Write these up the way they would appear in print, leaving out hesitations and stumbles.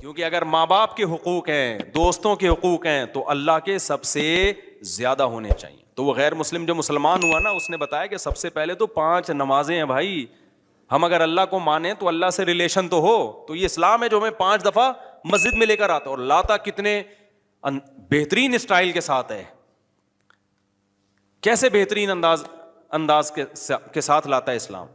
کیونکہ اگر ماں باپ کے حقوق ہیں, دوستوں کے حقوق ہیں, تو اللہ کے سب سے زیادہ ہونے چاہیے. تو وہ غیر مسلم جو مسلمان ہوا نا, اس نے بتایا کہ سب سے پہلے تو 5 نمازیں ہیں بھائی. ہم اگر اللہ کو مانیں تو اللہ سے ریلیشن تو ہو. تو یہ اسلام ہے جو ہمیں 5 دفعہ مسجد میں لے کر آتا, اور لاتا کتنے بہترین اسٹائل کے ساتھ ہے. کیسے بہترین انداز کے ساتھ لاتا ہے اسلام.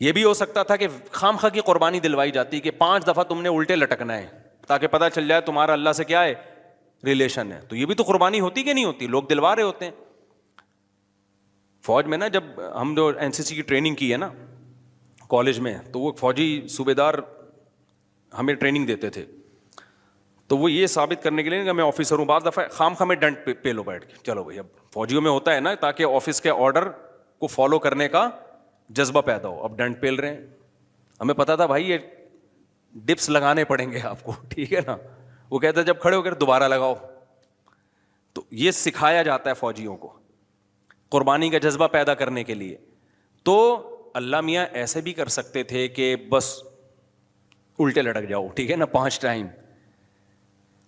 یہ بھی ہو سکتا تھا کہ خام خواہ کی قربانی دلوائی جاتی کہ 5 دفعہ تم نے الٹے لٹکنا ہے تاکہ پتہ چل جائے تمہارا اللہ سے کیا ہے, ریلیشن ہے. تو یہ بھی تو قربانی ہوتی کہ نہیں ہوتی, لوگ دلوا رہے ہوتے ہیں. فوج میں نا, جب ہم جو NCC کی ٹریننگ کی ہے نا کالج میں, تو وہ فوجی صوبے دار ہمیں ٹریننگ دیتے تھے. تو وہ یہ ثابت کرنے کے لیے کہ میں آفیسر ہوں, بعض دفعہ خام خواہ میں ڈنڈ پہ لو بیٹھ کے, چلو بھائی. اب فوجیوں میں ہوتا ہے نا تاکہ آفس کے آرڈر کو فالو کرنے کا جذبہ پیدا ہو. اب ڈنڈ پیل رہے ہیں, ہمیں پتا تھا بھائی یہ ڈپس لگانے پڑیں گے آپ کو, ٹھیک ہے نا. وہ کہتا ہے جب کھڑے ہو کر دوبارہ لگاؤ. تو یہ سکھایا جاتا ہے فوجیوں کو قربانی کا جذبہ پیدا کرنے کے لیے. تو اللہ میاں ایسے بھی کر سکتے تھے کہ بس الٹے لٹک جاؤ, ٹھیک ہے نا, 5 ٹائم.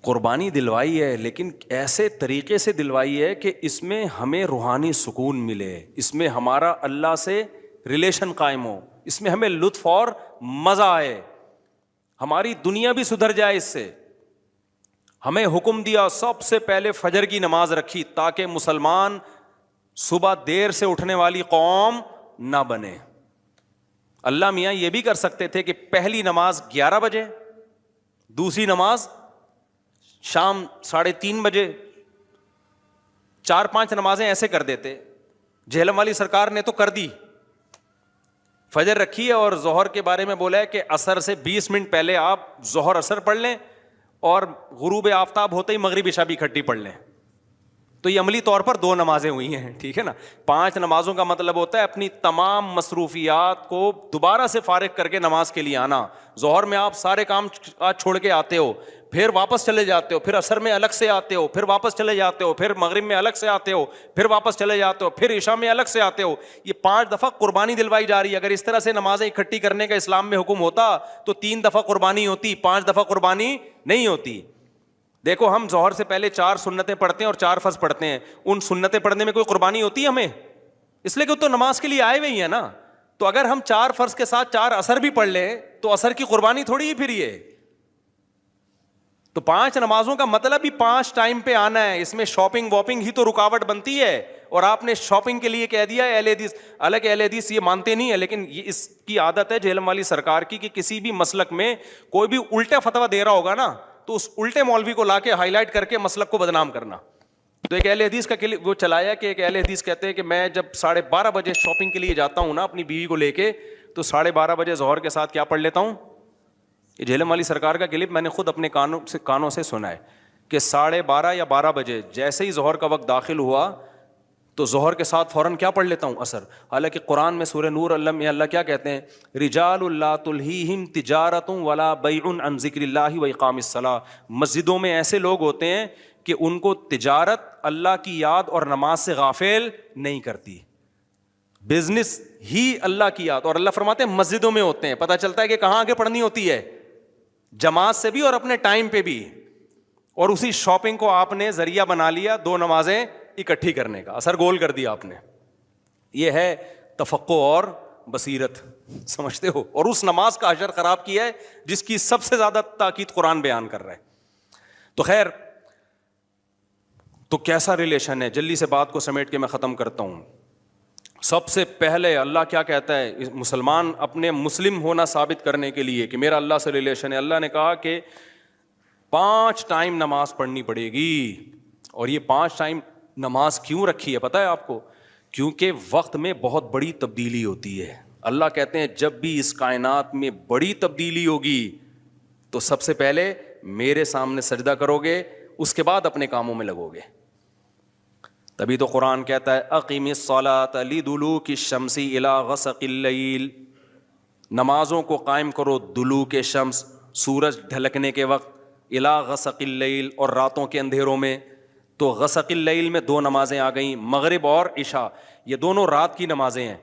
قربانی دلوائی ہے لیکن ایسے طریقے سے دلوائی ہے کہ اس میں ہمیں روحانی سکون ملے, اس میں ہمارا اللہ سے ریلیشن قائم ہو, اس میں ہمیں لطف اور مزہ آئے, ہماری دنیا بھی سدھر جائے اس سے. ہمیں حکم دیا سب سے پہلے فجر کی نماز رکھی تاکہ مسلمان صبح دیر سے اٹھنے والی قوم نہ بنے. اللہ میاں یہ بھی کر سکتے تھے کہ پہلی نماز 11 بجے, دوسری نماز شام 3:30 بجے, 4-5 نمازیں ایسے کر دیتے. جہلم والی سرکار نے تو کر دی, فجر رکھی ہے اور ظہر کے بارے میں بولا ہے کہ عصر سے 20 منٹ پہلے آپ ظہر عصر پڑھ لیں اور غروب آفتاب ہوتے ہی مغرب عشاء بھی اکٹھی پڑھ لیں. تو یہ عملی طور پر 2 نمازیں ہوئی ہیں, ٹھیک ہے نا. 5 نمازوں کا مطلب ہوتا ہے اپنی تمام مصروفیات کو دوبارہ سے فارغ کر کے نماز کے لیے آنا. ظہر میں آپ سارے کام چھوڑ کے آتے ہو, پھر واپس چلے جاتے ہو, پھر عصر میں الگ سے آتے ہو, پھر واپس چلے جاتے ہو, پھر مغرب میں الگ سے آتے ہو, پھر واپس چلے جاتے ہو, پھر عشاء میں الگ سے آتے ہو. یہ 5 دفعہ قربانی دلوائی جا رہی ہے. اگر اس طرح سے نمازیں اکٹھی کرنے کا اسلام میں حکم ہوتا تو 3 دفعہ قربانی ہوتی, 5 دفعہ قربانی نہیں ہوتی. دیکھو ہم ظہر سے پہلے 4 سنتیں پڑھتے ہیں اور 4 فرض پڑھتے ہیں. ان سنتیں پڑھنے میں کوئی قربانی ہوتی ہے ہمیں؟ اس لیے کہ تو نماز کے لیے آئے ہوئے ہی ہیں نا. تو اگر ہم 4 فرض کے ساتھ 4 عصر بھی پڑھ لیں تو عصر کی قربانی تھوڑی ہی پھر یہ. تو 5 نمازوں کا مطلب ہی 5 ٹائم پہ آنا ہے. اس میں شاپنگ واپنگ ہی تو رکاوٹ بنتی ہے, اور آپ نے شاپنگ کے لیے کہہ دیا ہے. اہل حدیث الگ, اہل حدیث یہ مانتے نہیں ہے, لیکن یہ اس کی عادت ہے جہلم والی سرکار کی کہ کسی بھی مسلک میں کوئی بھی الٹا فتویٰ دے رہا ہوگا نا تو اس الٹے مولوی کو لا کے ہائی لائٹ کر کے مسلک کو بدنام کرنا. تو ایک اہل حدیث کا وہ چلایا کہ ایک اہل حدیث کہتے ہیں کہ میں جب 12:30 بجے شاپنگ کے لیے جاتا ہوں نا اپنی بیوی کو لے کے, تو 12:30 بجے ظہر کے ساتھ کیا پڑھ لیتا ہوں. یہ جہلم والی سرکار کا کلپ میں نے خود اپنے کانوں سے سنا ہے کہ 12:30 یا 12 بجے جیسے ہی ظہر کا وقت داخل ہوا تو ظہر کے ساتھ فوراً کیا پڑھ لیتا ہوں, عصر. حالانکہ قرآن میں سورہ نور اللہ کیا کہتے ہیں, رجال لا تلہیہم تجارت ولا بیع عن ذکر اللہ واقام الصلاۃ. مسجدوں میں ایسے لوگ ہوتے ہیں کہ ان کو تجارت اللہ کی یاد اور نماز سے غافل نہیں کرتی, بزنس ہی اللہ کی یاد. اور اللہ فرماتے ہیں مسجدوں میں ہوتے ہیں. پتہ چلتا ہے کہ کہاں آگے پڑھنی ہوتی ہے, جماعت سے بھی اور اپنے ٹائم پہ بھی. اور اسی شاپنگ کو آپ نے ذریعہ بنا لیا 2 نمازیں اکٹھی کرنے کا, اثر گول کر دیا آپ نے. یہ ہے تفقع اور بصیرت, سمجھتے ہو. اور اس نماز کا اجر خراب کیا ہے جس کی سب سے زیادہ تاکید قرآن بیان کر رہا ہے. تو خیر, تو کیسا ریلیشن ہے, جلدی سے بات کو سمیٹ کے میں ختم کرتا ہوں. سب سے پہلے اللہ کیا کہتا ہے, مسلمان اپنے مسلم ہونا ثابت کرنے کے لیے کہ میرا اللہ سے ریلیشن ہے, اللہ نے کہا کہ 5 ٹائم نماز پڑھنی پڑے گی. اور یہ 5 ٹائم نماز کیوں رکھی ہے پتہ ہے آپ کو؟ کیونکہ وقت میں بہت بڑی تبدیلی ہوتی ہے. اللہ کہتے ہیں جب بھی اس کائنات میں بڑی تبدیلی ہوگی تو سب سے پہلے میرے سامنے سجدہ کرو گے, اس کے بعد اپنے کاموں میں لگو گے. تبھی تو قرآن کہتا ہے اقیم الصلاۃ لدلوک الشمس الی غسق اللیل, نمازوں کو قائم کرو دلوک شمس, سورج ڈھلکنے کے وقت, الی غسق اللیل, اور راتوں کے اندھیروں میں. تو غسق اللیل میں 2 نمازیں آ گئیں, مغرب اور عشاء. یہ دونوں رات کی نمازیں ہیں,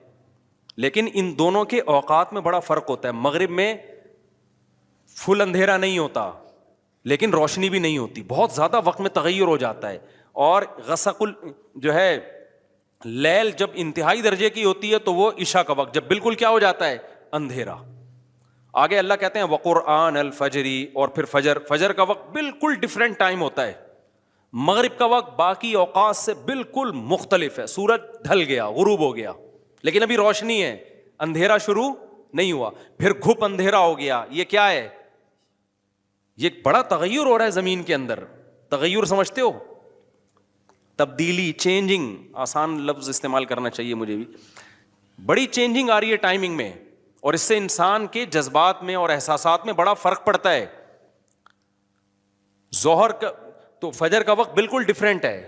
لیکن ان دونوں کے اوقات میں بڑا فرق ہوتا ہے. مغرب میں فل اندھیرا نہیں ہوتا لیکن روشنی بھی نہیں ہوتی, بہت زیادہ وقت میں تغیر ہو جاتا ہے. اور غسق جو ہے لیل جب انتہائی درجے کی ہوتی ہے تو وہ عشاء کا وقت, جب بالکل کیا ہو جاتا ہے, اندھیرا. آگے اللہ کہتے ہیں وقرآن الفجری, اور پھر فجر کا وقت بالکل ڈفرینٹ ٹائم ہوتا ہے. مغرب کا وقت باقی اوقات سے بالکل مختلف ہے. سورج ڈھل گیا, غروب ہو گیا, لیکن ابھی روشنی ہے, اندھیرا شروع نہیں ہوا. پھر گھپ اندھیرا ہو گیا. یہ کیا ہے؟ یہ بڑا تغیر ہو رہا ہے زمین کے اندر. تغیر سمجھتے ہو؟ تبدیلی, چینجنگ, آسان لفظ استعمال کرنا چاہیے مجھے بھی. بڑی چینجنگ آ رہی ہے ٹائمنگ میں, اور اس سے انسان کے جذبات میں اور احساسات میں بڑا فرق پڑتا ہے. ظہر کا تو فجر کا وقت بالکل ڈفرینٹ ہے,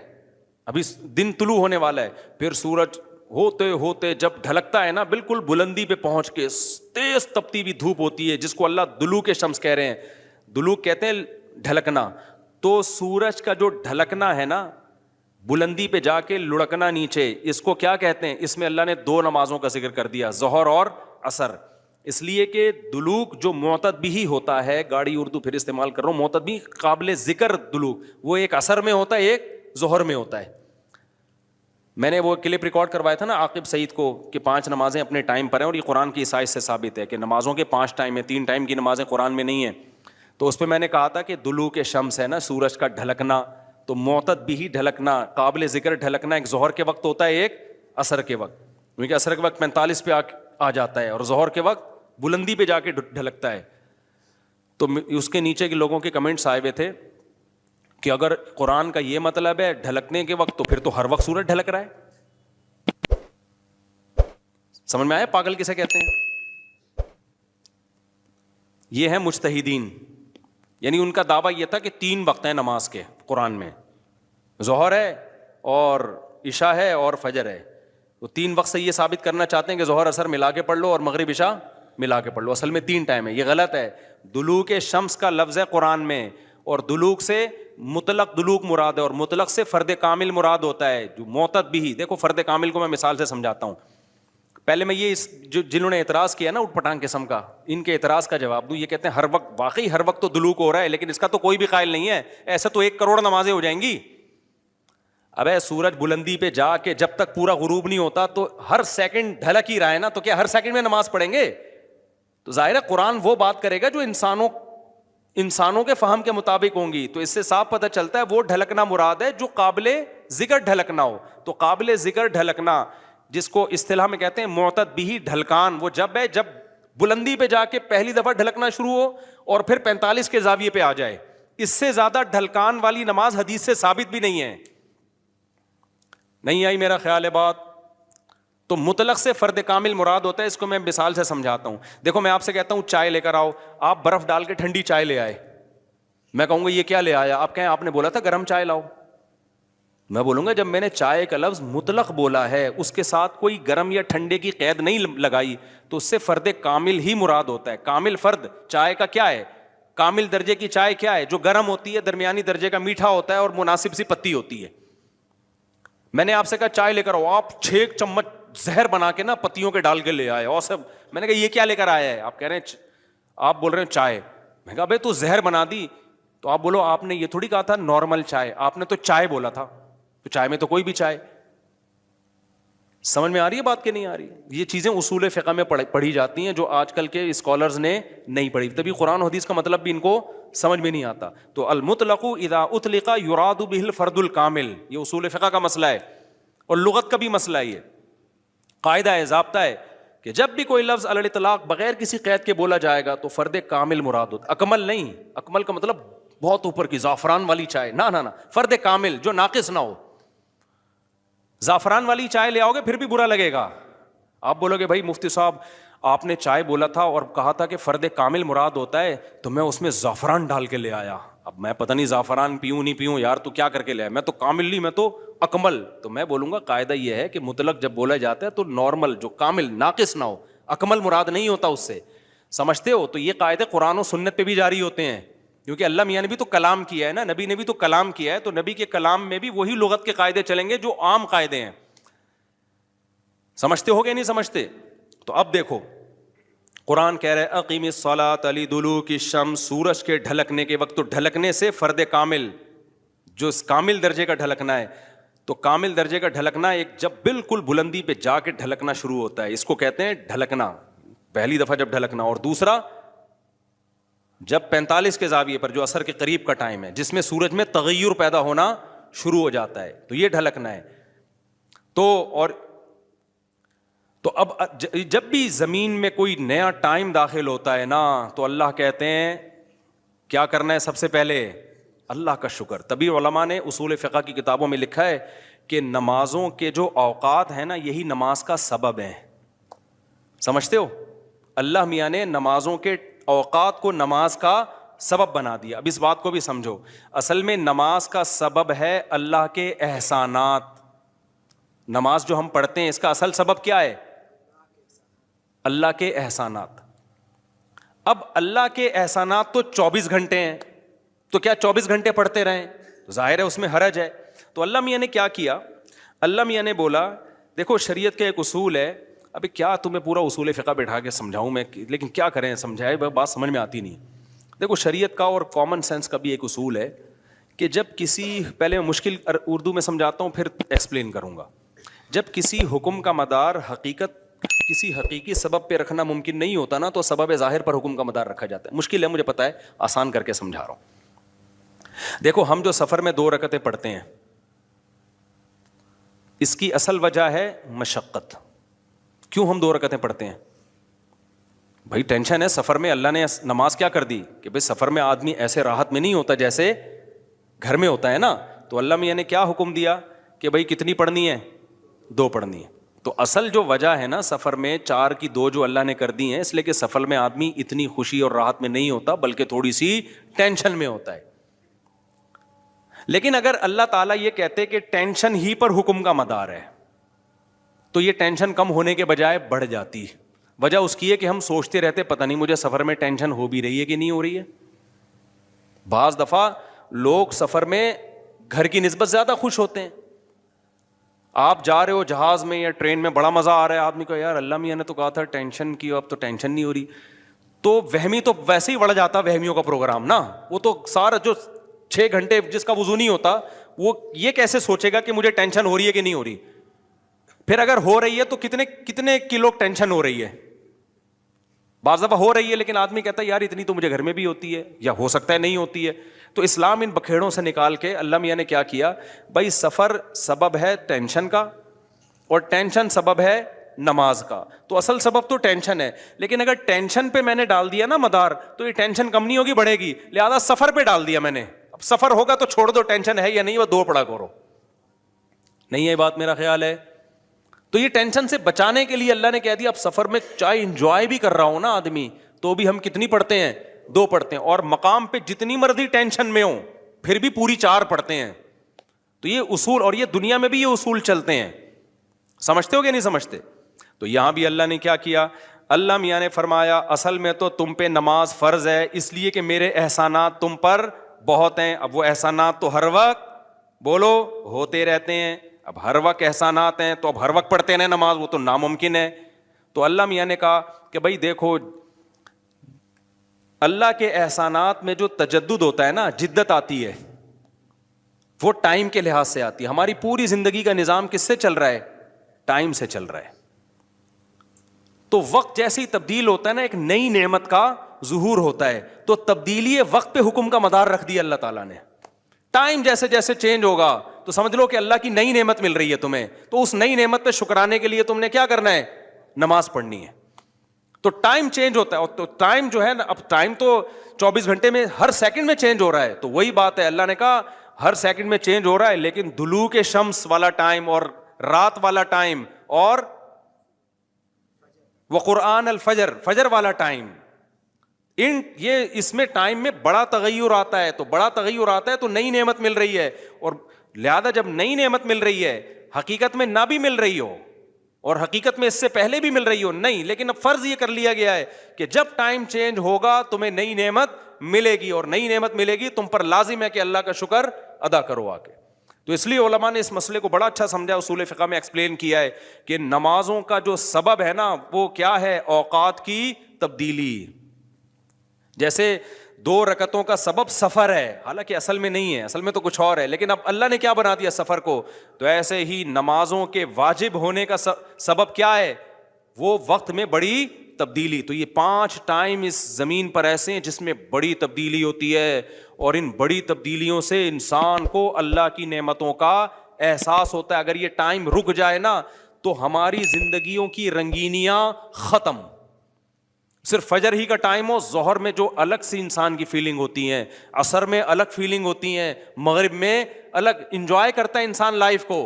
ابھی دن طلوع ہونے والا ہے. پھر سورج ہوتے ہوتے جب ڈھلکتا ہے نا, بالکل بلندی پہ پہنچ کے تیز تپتی ہوئی دھوپ ہوتی ہے, جس کو اللہ دلوک شمس کہہ رہے ہیں. دلوک کہتے ہیں ڈھلکنا. تو سورج کا جو ڈھلکنا ہے نا, بلندی پہ جا کے لڑکنا نیچے, اس کو کیا کہتے ہیں؟ اس میں اللہ نے دو نمازوں کا ذکر کر دیا, ظہر اور عصر. اس لیے کہ دلوک جو معتدبی ہوتا ہے, گاڑی اردو پھر استعمال کر رہا ہوں, معتدبی قابل ذکر دلوک, وہ ایک عصر میں ہوتا ہے, ایک ظہر میں ہوتا ہے. میں نے وہ کلپ ریکارڈ کروایا تھا نا عاقب سعید کو, کہ 5 نمازیں اپنے ٹائم پر ہیں, اور یہ قرآن کی عیسائی سے ثابت ہے کہ نمازوں کے 5 ٹائم ہیں, 3 ٹائم کی نمازیں قرآن میں نہیں ہیں. تو اس پہ میں نے کہا تھا کہ دلوک شمس ہے نا, سورج کا ڈھلکنا, تو معتدبی ڈھلکنا, قابل ذکر ڈھلکنا ایک ظہر کے وقت ہوتا ہے, ایک عصر کے وقت. کیونکہ عصر کے وقت 45 پہ آ جاتا ہے, اور ظہر کے وقت بلندی پہ جا کے ڈھلکتا ہے. تو اس کے نیچے کے لوگوں کے کمنٹس آئے ہوئے تھے کہ اگر قرآن کا یہ مطلب ہے ڈھلکنے کے وقت, تو پھر تو ہر وقت سورج ڈھلک رہا ہے. سمجھ میں آیا پاگل کسے کہتے ہیں؟ یہ ہے مجتہدین, یعنی ان کا دعویٰ یہ تھا کہ 3 وقت ہیں نماز کے قرآن میں, ظہر ہے اور عشاء ہے اور فجر ہے. وہ 3 وقت سے یہ ثابت کرنا چاہتے ہیں کہ ظہر عصر ملا کے پڑھ لو اور مغرب عشاء ملا کے پڑھ لو. اصل میں 3 ٹائم ہے. یہ غلط ہے. دلوک شمس کا لفظ ہے قرآن میں, اور دلوک سے مطلق دلوک مراد ہے, اور مطلق سے فرد کامل مراد ہوتا ہے, جو معتدبی. دیکھو فرد کامل کو میں مثال سے سمجھاتا ہوں. پہلے میں یہ جنہوں نے اعتراض کیا نا اٹھ پٹانگ قسم کا, ان کے اعتراض کا جواب دوں. یہ کہتے ہیں ہر وقت, واقعی ہر وقت تو دلوک ہو رہا ہے, لیکن اس کا تو کوئی بھی قائل نہیں ہے. ایسا تو 1 کروڑ نمازیں ہو جائیں گی. ابے سورج بلندی پہ جا کے جب تک پورا غروب نہیں ہوتا تو ہر سیکنڈ ڈھلک ہی رہا ہے نا, تو کیا ہر سیکنڈ میں نماز پڑھیں گے؟ تو ظاہر ہے قرآن وہ بات کرے گا جو انسانوں کے فہم کے مطابق ہوں گی. تو اس سے صاف پتہ چلتا ہے وہ ڈھلکنا مراد ہے جو قابل ذکر ڈھلکنا ہو. تو قابل ذکر ڈھلکنا, جس کو اصطلاح میں کہتے ہیں معتدبی ڈھلکان, وہ جب ہے جب بلندی پہ جا کے پہلی دفعہ ڈھلکنا شروع ہو اور پھر 45 کے زاویے پہ آ جائے. اس سے زیادہ ڈھلکان والی نماز حدیث سے ثابت بھی نہیں ہے. نہیں آئی میرا خیال ہے بات؟ تو مطلق سے فرد کامل مراد ہوتا ہے. اس کو میں مثال سے سمجھاتا ہوں. دیکھو میں آپ سے کہتا ہوں چائے لے کر آؤ, آپ برف ڈال کے ٹھنڈی چائے لے آئے, میں کہوں گا یہ کیا لے آیا؟ آپ کہیں آپ نے بولا تھا گرم چائے لاؤ. میں بولوں گا جب میں نے چائے کا لفظ مطلق بولا ہے, اس کے ساتھ کوئی گرم یا ٹھنڈے کی قید نہیں لگائی, تو اس سے فرد کامل ہی مراد ہوتا ہے. کامل فرد چائے کا کیا ہے؟ کامل درجے کی چائے کیا ہے؟ جو گرم ہوتی ہے, درمیانی درجے کا میٹھا ہوتا ہے اور مناسب سی پتی ہوتی ہے. میں نے آپ سے کہا چائے لے کر آؤ, آپ 6 چمچ زہر بنا کے نا پتیوں کے ڈال کے لے آئے, اور سب میں نے کہا یہ کیا لے کر آیا ہے؟ آپ کہہ رہے ہیں, آپ بول رہے ہیں چائے. میں کہا بھائی تو زہر بنا دی, تو آپ بولو آپ نے یہ تھوڑی کہا تھا نارمل چائے, آپ نے تو چائے بولا تھا, تو چائے میں تو کوئی بھی چائے. سمجھ میں آ رہی ہے بات کہ نہیں آ رہی ہے؟ یہ چیزیں اصول فقہ میں پڑھی جاتی ہیں جو آج کل کے اسکالرز نے نہیں پڑھی, تبھی قرآن و حدیث کا مطلب بھی ان کو سمجھ میں نہیں آتا. تو المطلق اذا اطلق یراد به الفرد الکامل, یہ اصول فقہ کا مسئلہ ہے اور لغت کا بھی مسئلہ ہے. یہ قاعدہ ہے, ضابطہ ہے کہ جب بھی کوئی لفظ علی الاطلاق بغیر کسی قید کے بولا جائے گا تو فرد کامل مراد ہوتا, اکمل نہیں. اکمل کا مطلب بہت اوپر کی زعفران والی چائے, نہ فرد کامل جو ناقص نہ ہو. زعفران والی چائے لے آؤ گے پھر بھی برا لگے گا. آپ بولو گے بھائی مفتی صاحب آپ نے چائے بولا تھا اور کہا تھا کہ فرد کامل مراد ہوتا ہے, تو میں اس میں زعفران ڈال کے لے آیا. اب میں پتہ نہیں زعفران پیوں نہیں پیوں یار, تو کیا کر کے لے آیا؟ میں تو کامل نہیں, میں تو اکمل. تو میں بولوں گا قاعدہ یہ ہے کہ مطلق جب بولا جاتا ہے تو نارمل جو کامل ناقص نہ ہو, اکمل مراد نہیں ہوتا اس سے. سمجھتے ہو؟ تو یہ قاعدے قرآن و سنت پہ بھی جاری ہوتے ہیں, کیونکہ اللہ میاں نے بھی تو کلام کیا ہے نا, نبی نے بھی تو کلام کیا ہے, تو نبی کے کلام میں بھی وہی لغت کے قاعدے چلیں گے جو عام قاعدے ہیں. سمجھتے ہو گے نہیں سمجھتے؟ تو اب دیکھو قرآن کہہ رہا ہے اقیم الصلاۃ لدلوک الشمس، سورج کے ڈھلکنے کے وقت. تو ڈھلکنے سے فرد کامل جو کامل درجے کا ڈھلکنا ہے، تو کامل درجے کا ڈھلکنا ایک جب بالکل بلندی پہ جا کے ڈھلکنا شروع ہوتا ہے، اس کو کہتے ہیں ڈھلکنا، پہلی دفعہ جب ڈھلکنا. اور دوسرا جب 45 کے زاویے پر جو عصر کے قریب کا ٹائم ہے، جس میں سورج میں تغیر پیدا ہونا شروع ہو جاتا ہے، تو یہ ڈھلکنا ہے. تو اب جب بھی زمین میں کوئی نیا ٹائم داخل ہوتا ہے نا، تو اللہ کہتے ہیں کیا کرنا ہے؟ سب سے پہلے اللہ کا شکر. تبھی علماء نے اصول فقہ کی کتابوں میں لکھا ہے کہ نمازوں کے جو اوقات ہیں نا، یہی نماز کا سبب ہیں. سمجھتے ہو؟ اللہ میاں نے نمازوں کے اوقات کو نماز کا سبب بنا دیا. اب اس بات کو بھی سمجھو، اصل میں نماز کا سبب ہے اللہ کے احسانات. نماز جو ہم پڑھتے ہیں اس کا اصل سبب کیا ہے؟ اللہ کے احسانات. اب اللہ کے احسانات تو 24 گھنٹے ہیں، تو کیا 24 گھنٹے پڑھتے رہیں؟ ظاہر ہے اس میں حرج ہے. تو اللہ میاں نے کیا کیا؟ اللہ میاں نے بولا دیکھو شریعت کا ایک اصول ہے. ابھی کیا تمہیں پورا اصول فقہ بیٹھا کے سمجھاؤں میں، لیکن کیا کریں، سمجھائے بات سمجھ میں آتی نہیں. دیکھو شریعت کا اور کامن سینس کا بھی ایک اصول ہے کہ جب کسی، پہلے میں مشکل اردو میں سمجھاتا ہوں پھر ایکسپلین کروں گا. جب کسی حکم کا مدار کسی حقیقی سبب پہ رکھنا ممکن نہیں ہوتا نا، تو سبب ظاہر پر حکم کا مدار رکھا جاتا ہے. مشکل ہے مجھے پتا ہے، آسان کر کے سمجھا رہا ہوں. دیکھو ہم جو سفر میں 2 رکعتیں پڑھتے ہیں، اس کی اصل وجہ ہے مشقت. کیوں ہم 2 رکعتیں پڑھتے ہیں؟ بھائی ٹینشن ہے سفر میں. اللہ نے نماز کیا کر دی کہ بھائی سفر میں آدمی ایسے راحت میں نہیں ہوتا جیسے گھر میں ہوتا ہے نا. تو اللہ میاں نے کیا حکم دیا کہ بھائی کتنی پڑھنی ہے؟ 2 پڑھنی ہے. تو اصل جو وجہ ہے نا سفر میں 4 کی 2 جو اللہ نے کر دی ہیں، اس لیے کہ سفر میں آدمی اتنی خوشی اور راحت میں نہیں ہوتا بلکہ تھوڑی سی ٹینشن میں ہوتا ہے. لیکن اگر اللہ تعالیٰ یہ کہتے کہ ٹینشن ہی پر حکم کا مدار ہے، تو یہ ٹینشن کم ہونے کے بجائے بڑھ جاتی. وجہ اس کی ہے کہ ہم سوچتے رہتے پتہ نہیں مجھے سفر میں ٹینشن ہو بھی رہی ہے کہ نہیں ہو رہی ہے. بعض دفعہ لوگ سفر میں گھر کی نسبت زیادہ خوش ہوتے ہیں. آپ جا رہے ہو جہاز میں یا ٹرین میں، بڑا مزہ آ رہا ہے آدمی کو، یار اللہ میاں نے تو کہا تھا ٹینشن کی، اب تو ٹینشن نہیں ہو رہی. تو وہمی تو ویسے ہی بڑھ جاتا وہمیوں کا پروگرام نا. وہ تو سارا جو 6 گھنٹے جس کا وضو نہیں ہوتا، وہ یہ کیسے سوچے گا کہ مجھے ٹینشن ہو رہی ہے کہ نہیں ہو رہی. پھر اگر ہو رہی ہے تو کتنے کلو ٹینشن ہو رہی ہے. بعض دفعہ ہو رہی ہے لیکن آدمی کہتا ہے یار اتنی تو مجھے گھر میں بھی ہوتی ہے، یا ہو سکتا ہے نہیں ہوتی ہے. تو اسلام ان بکھیڑوں سے نکال کے اللہ میاں نے کیا کیا؟ بھائی سفر سبب ہے ٹینشن کا، اور ٹینشن سبب ہے نماز کا. تو اصل سبب تو ٹینشن ہے، لیکن اگر ٹینشن پہ میں نے ڈال دیا نا مدار، تو یہ ٹینشن کم نہیں ہوگی، بڑھے گی. لہذا سفر پہ ڈال دیا میں نے. اب سفر ہوگا تو چھوڑ دو، ٹینشن ہے یا نہیں وہ 2 پڑھا کرو. نہیں ہے بات میرا خیال ہے. تو یہ ٹینشن سے بچانے کے لیے اللہ نے کہہ دیا اب سفر میں چاہے انجوائے بھی کر رہا ہوں نا آدمی، تو بھی ہم کتنی پڑھتے ہیں؟ 2 پڑھتے ہیں. اور مقام پہ جتنی مرضی ٹینشن میں ہوں پھر بھی پوری 4 پڑھتے ہیں. تو یہ اصول، اور یہ دنیا میں بھی یہ اصول چلتے ہیں. سمجھتے ہو کہ نہیں سمجھتے؟ تو یہاں بھی اللہ نے کیا کیا؟ اللہ میاں نے فرمایا اصل میں تو تم پہ نماز فرض ہے اس لیے کہ میرے احسانات تم پر بہت ہیں. اب وہ احسانات تو ہر وقت بولو ہوتے رہتے ہیں. اب ہر وقت احسانات ہیں تو اب ہر وقت پڑھتے ہیں نماز، وہ تو ناممکن ہے. تو اللہ میاں نے کہا کہ بھائی دیکھو اللہ کے احسانات میں جو تجدد ہوتا ہے نا، جدت آتی ہے، وہ ٹائم کے لحاظ سے آتی ہے. ہماری پوری زندگی کا نظام کس سے چل رہا ہے؟ ٹائم سے چل رہا ہے. تو وقت جیسے ہی تبدیل ہوتا ہے نا، ایک نئی نعمت کا ظہور ہوتا ہے. تو تبدیلی وقت پہ حکم کا مدار رکھ دیا اللہ تعالیٰ نے. ٹائم جیسے جیسے چینج ہوگا تو سمجھ لو کہ اللہ کی نئی نعمت مل رہی ہے تمہیں، تو اس نئی نعمت پہ شکرانے کے لیے تم نے کیا کرنا ہے؟ نماز پڑھنی ہے. تو ٹائم چینج ہوتا ہے. اور تو ٹائم جو ہے نا، اب ٹائم تو 24 گھنٹے میں ہر سیکنڈ میں چینج ہو رہا ہے. تو وہی بات ہے، اللہ نے کہا ہر سیکنڈ میں چینج ہو رہا ہے، لیکن دلوک شمس والا ٹائم اور رات والا ٹائم اور وقرآن الفجر، فجر والا ٹائم، یہ اس میں ٹائم میں بڑا تغیر آتا ہے. تو بڑا تغیر آتا ہے تو نئی نعمت مل رہی ہے. اور لہذا جب نئی نعمت مل رہی ہے، حقیقت میں نہ بھی مل رہی ہو اور حقیقت میں اس سے پہلے بھی مل رہی ہو نہیں، لیکن اب فرض یہ کر لیا گیا ہے کہ جب ٹائم چینج ہوگا تمہیں نئی نعمت ملے گی، اور نئی نعمت ملے گی تم پر لازم ہے کہ اللہ کا شکر ادا کرو آ کے. تو اس لیے علماء نے اس مسئلے کو بڑا اچھا سمجھا، اصول فقہ میں ایکسپلین کیا ہے کہ نمازوں کا جو سبب ہے نا وہ کیا ہے؟ اوقات کی تبدیلی. جیسے 2 رکعتوں کا سبب سفر ہے، حالانکہ اصل میں نہیں ہے، اصل میں تو کچھ اور ہے، لیکن اب اللہ نے کیا بنا دیا سفر کو. تو ایسے ہی نمازوں کے واجب ہونے کا سبب کیا ہے؟ وہ وقت میں بڑی تبدیلی. تو یہ 5 ٹائم اس زمین پر ایسے ہیں جس میں بڑی تبدیلی ہوتی ہے، اور ان بڑی تبدیلیوں سے انسان کو اللہ کی نعمتوں کا احساس ہوتا ہے. اگر یہ ٹائم رک جائے نا تو ہماری زندگیوں کی رنگینیاں ختم. صرف فجر ہی کا ٹائم ہو، ظہر میں جو الگ سی انسان کی فیلنگ ہوتی ہیں، عصر میں الگ فیلنگ ہوتی ہیں، مغرب میں الگ. انجوائے کرتا ہے انسان لائف کو.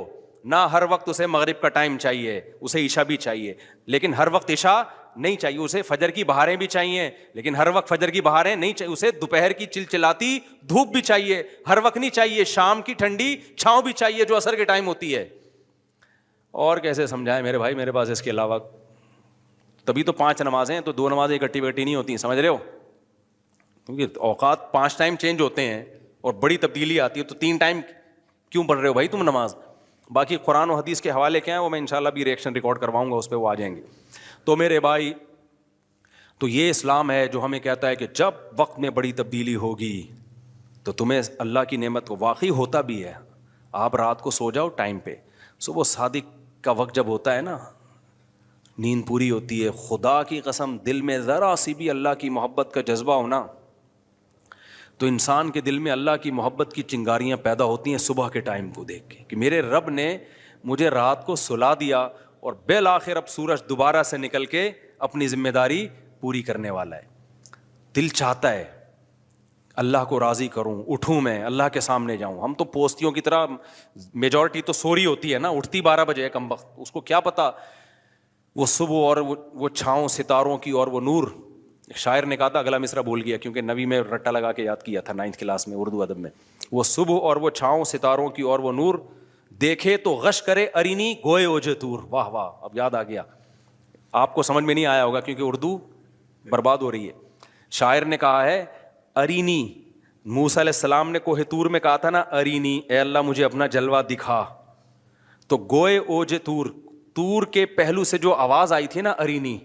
نہ ہر وقت اسے مغرب کا ٹائم چاہیے، اسے عشاء بھی چاہیے، لیکن ہر وقت عشاء نہیں چاہیے. اسے فجر کی بہاریں بھی چاہیے، لیکن ہر وقت فجر کی بہاریں نہیں چاہیے. اسے دوپہر کی چلچلاتی دھوپ بھی چاہیے، ہر وقت نہیں چاہیے. شام کی ٹھنڈی چھاؤں بھی چاہیے جو عصر کے ٹائم ہوتی ہے. اور کیسے سمجھائیں میرے بھائی، میرے پاس اس کے علاوہ. تبھی تو 5 نمازیں ہیں، تو 2 نمازیں اکٹھی بیٹھی نہیں ہوتی، سمجھ رہے ہو؟ کیونکہ اوقات 5 ٹائم چینج ہوتے ہیں اور بڑی تبدیلی آتی ہے، تو 3 ٹائم کیوں پڑھ رہے ہو بھائی تم نماز؟ باقی قرآن و حدیث کے حوالے کیا ہیں وہ میں انشاءاللہ بھی ریئیکشن ریکارڈ کرواؤں گا، اس پہ وہ آ جائیں گے. تو میرے بھائی، تو یہ اسلام ہے جو ہمیں کہتا ہے کہ جب وقت میں بڑی تبدیلی ہوگی تو تمہیں اللہ کی نعمت کو واقعی ہوتا بھی ہے. آپ رات کو سو جاؤ ٹائم پہ، صبح صادق کا وقت جب ہوتا ہے نا، نیند پوری ہوتی ہے. خدا کی قسم دل میں ذرا سی بھی اللہ کی محبت کا جذبہ ہونا تو انسان کے دل میں اللہ کی محبت کی چنگاریاں پیدا ہوتی ہیں صبح کے ٹائم کو دیکھ کے کہ میرے رب نے مجھے رات کو سلا دیا اور بالآخر اب سورج دوبارہ سے نکل کے اپنی ذمہ داری پوری کرنے والا ہے. دل چاہتا ہے اللہ کو راضی کروں، اٹھوں، میں اللہ کے سامنے جاؤں. ہم تو پوستیوں کی طرح، میجورٹی تو سو رہی ہوتی ہے نا، اٹھتی 12 بجے ہے کم وقت. اس کو کیا پتا وہ صبح اور وہ چھاؤں ستاروں کی اور وہ نور. ایک شاعر نے کہا تھا، اگلا مصرع بھول گیا کیونکہ نبی میں رٹا لگا کے یاد کیا تھا 9th کلاس میں اردو ادب میں. وہ صبح اور وہ چھاؤں ستاروں کی اور وہ نور دیکھے تو غش کرے ارینی گوئے اوجے طور. واہ واہ، اب یاد آ گیا. آپ کو سمجھ میں نہیں آیا ہوگا کیونکہ اردو برباد ہو رہی ہے. شاعر نے کہا ہے ارینی، موسیٰ علیہ السلام نے کوہ طور میں کہا تھا نا ارینی، اے اللہ مجھے اپنا جلوہ دکھا. تو گوئے اوج طور، طور کے پہلو سے جو آواز آئی تھی نا ارینی،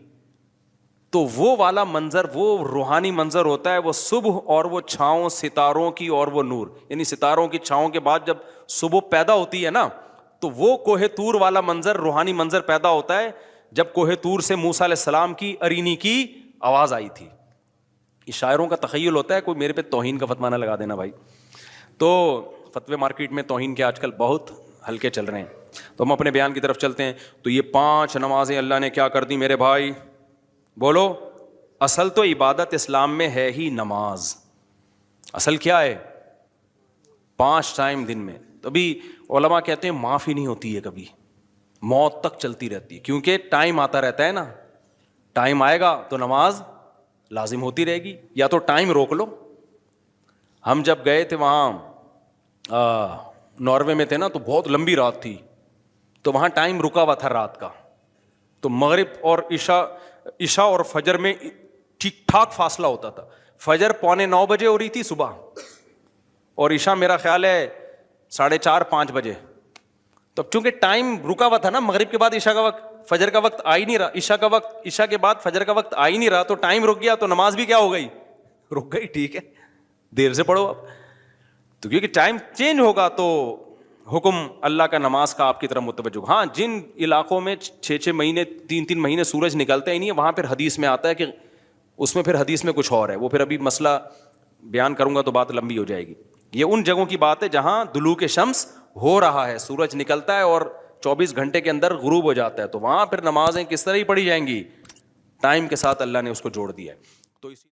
تو وہ والا منظر، وہ روحانی منظر ہوتا ہے. وہ صبح اور وہ چھاؤں ستاروں کی اور وہ نور، یعنی ستاروں کی چھاؤں کے بعد جب صبح پیدا ہوتی ہے نا تو وہ کوہ طور والا منظر، روحانی منظر پیدا ہوتا ہے جب کوہ طور سے موسیٰ علیہ السلام کی ارینی کی آواز آئی تھی. یہ شاعروں کا تخیل ہوتا ہے، کوئی میرے پہ توہین کا فتویٰ نہ لگا دینا بھائی. تو فتوے مارکیٹ میں توہین کے آج کل بہت ہلکے چل رہے ہیں. تو ہم اپنے بیان کی طرف چلتے ہیں. تو یہ 5 نمازیں اللہ نے کیا کر دی میرے بھائی؟ بولو. اصل تو عبادت اسلام میں ہے ہی نماز. اصل کیا ہے؟ 5 ٹائم دن میں. تبھی علماء کہتے ہیں معاف ہی نہیں ہوتی ہے کبھی، موت تک چلتی رہتی ہے، کیونکہ ٹائم آتا رہتا ہے نا. ٹائم آئے گا تو نماز لازم ہوتی رہے گی، یا تو ٹائم روک لو. ہم جب گئے تھے وہاں ناروے میں تھے نا، تو بہت لمبی رات تھی، تو وہاں ٹائم رکا ہوا تھا رات کا. تو مغرب اور عشاء اور فجر میں ٹھیک ٹھاک فاصلہ ہوتا تھا. فجر 8:45 بجے ہو رہی تھی صبح، اور عشاء میرا خیال ہے 4:30-5 بجے. تو چونکہ ٹائم رکا ہوا تھا نا، مغرب کے بعد عشاء کا وقت، فجر کا وقت آ ہی نہیں رہا، عشاء کا وقت، عشاء کے بعد فجر کا وقت آ ہی نہیں رہا، تو ٹائم رک گیا تو نماز بھی کیا ہو گئی؟ رک گئی. ٹھیک ہے، دیر سے پڑھو اب. تو کیونکہ ٹائم چینج ہوگا تو حکم اللہ کا نماز کا آپ کی طرف متوجہ. ہاں، جن علاقوں میں 6 مہینے 3 مہینے سورج نکلتا ہی نہیں ہے، وہاں پھر حدیث میں آتا ہے کہ اس میں پھر حدیث میں کچھ اور ہے. وہ پھر ابھی مسئلہ بیان کروں گا تو بات لمبی ہو جائے گی. یہ ان جگہوں کی بات ہے جہاں دلوک شمس ہو رہا ہے، سورج نکلتا ہے اور 24 گھنٹے کے اندر غروب ہو جاتا ہے. تو وہاں پھر نمازیں کس طرح ہی پڑھی جائیں گی؟ ٹائم کے ساتھ اللہ نے اس کو جوڑ دیا ہے. تو اسی